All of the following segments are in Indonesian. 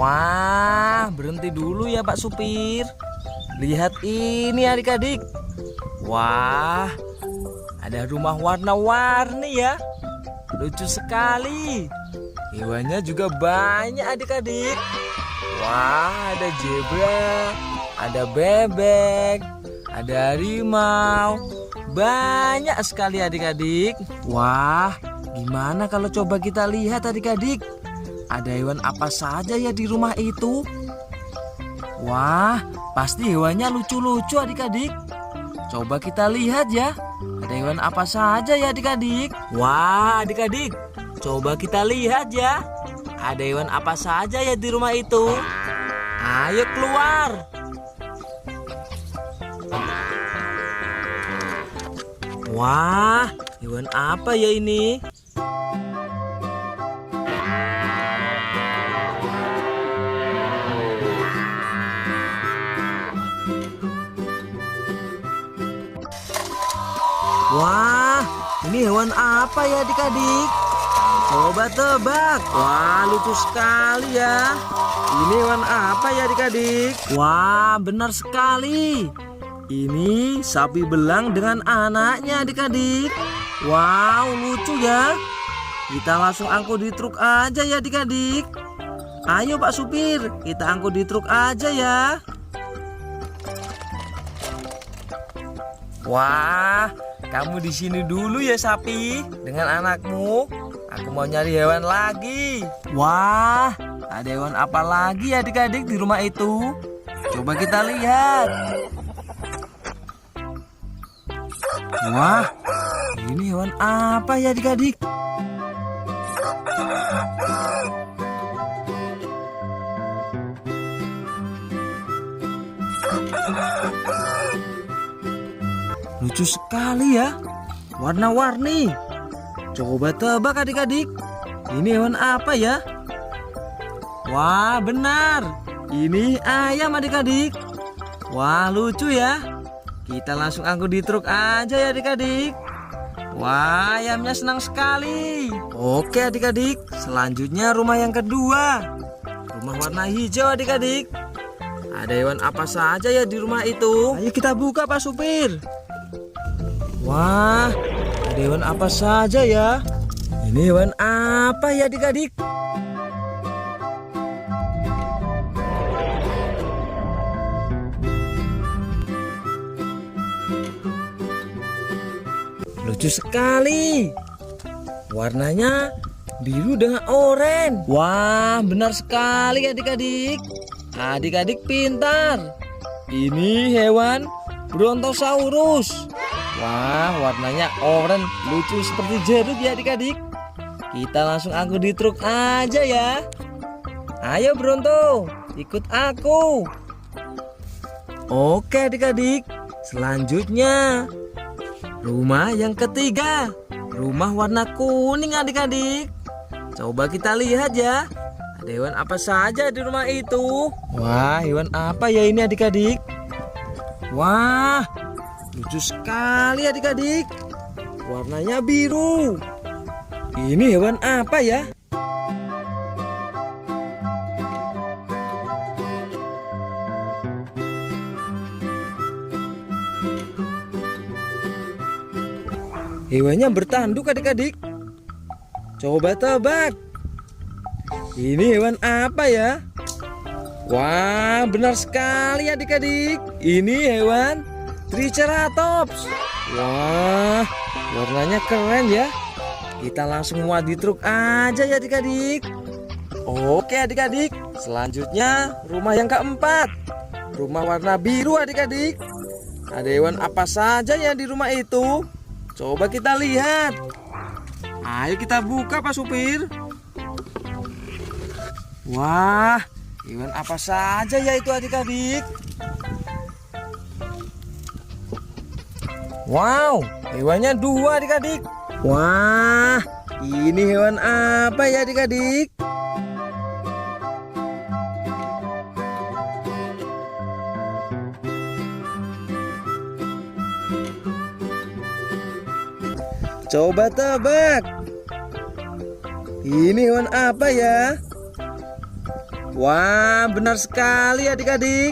Wah, berhenti dulu ya Pak Supir. Lihat ini adik-adik. Wah, ada rumah warna-warni ya. Lucu sekali. Hewannya juga banyak adik-adik. Wah, ada zebra, ada bebek, ada harimau. Banyak sekali adik-adik. Wah, gimana kalau coba kita lihat adik-adik? Ada hewan apa saja ya di rumah itu? Wah, pasti hewannya lucu-lucu adik-adik. Coba kita lihat ya. Ada hewan apa saja ya adik-adik? Wah, adik-adik, coba kita lihat ya. Ada hewan apa saja ya di rumah itu? Ayo keluar. Wah, hewan apa ya ini? Wah, ini hewan apa ya adik-adik? Coba tebak. Wah, lucu sekali ya. Ini hewan apa ya adik-adik? Wah, benar sekali. Ini sapi belang dengan anaknya adik-adik. Wow, lucu ya. Kita langsung angkut di truk aja ya adik-adik. Ayo Pak Supir, kita angkut di truk aja ya. Wah, kamu di sini dulu ya sapi dengan anakmu. Aku mau nyari hewan lagi. Wah, ada hewan apa lagi adik-adik di rumah itu? Coba kita lihat. Wah, ini hewan apa ya adik-adik? Lucu sekali ya, warna-warni. Coba tebak adik-adik, ini hewan apa ya? Wah, benar, ini ayam adik-adik. Wah, lucu ya. Kita langsung angkut di truk aja ya adik-adik. Wah, ayamnya senang sekali. Oke adik-adik, selanjutnya rumah yang kedua. Rumah warna hijau adik-adik. Ada hewan apa saja ya di rumah itu? Ayo kita buka Pak Supir. Wah, ada hewan apa saja ya? Ini hewan apa ya adik-adik? Lucu sekali. Warnanya biru dengan oranye. Wah, benar sekali adik-adik. Adik-adik pintar. Ini hewan Brontosaurus. Wah, warnanya oranye, lucu seperti jeruk ya adik-adik. Kita langsung angkut di truk aja ya. Ayo Bronto, ikut aku. Oke adik-adik, selanjutnya rumah yang ketiga. Rumah warna kuning adik-adik. Coba kita lihat ya. Ada hewan apa saja di rumah itu? Wah, hewan apa ya ini adik-adik? Wah, lucu sekali adik-adik. Warnanya biru. Ini hewan apa ya? Hewannya bertanduk adik-adik. Coba tebak. Ini hewan apa ya? Wah, benar sekali adik-adik. Ini hewan Triceratops. Wah, warnanya keren ya. Kita langsung muat di truk aja ya adik-adik. Oke adik-adik, selanjutnya rumah yang keempat. Rumah warna biru adik-adik. Ada hewan apa saja ya di rumah itu? Coba kita lihat. Ayo kita buka Pak Supir. Wah, hewan apa saja ya itu adik-adik? Wow, hewannya 2 adik-adik. Wah, ini hewan apa ya adik-adik? Coba tebak. Ini hewan apa ya? Wah, benar sekali adik-adik.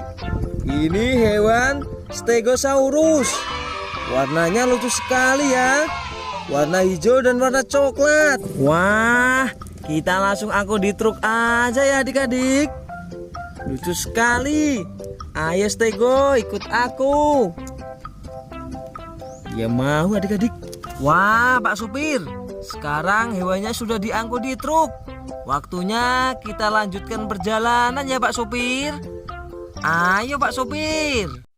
Ini hewan Stegosaurus. Warnanya lucu sekali ya. Warna hijau dan warna coklat. Wah, kita langsung angkut di truk aja ya adik-adik. Lucu sekali. Ayo Stego, ikut aku. Ya mau adik-adik. Wah, Pak Supir, sekarang hewannya sudah diangkut di truk. Waktunya kita lanjutkan perjalanan ya Pak Supir. Ayo Pak Supir.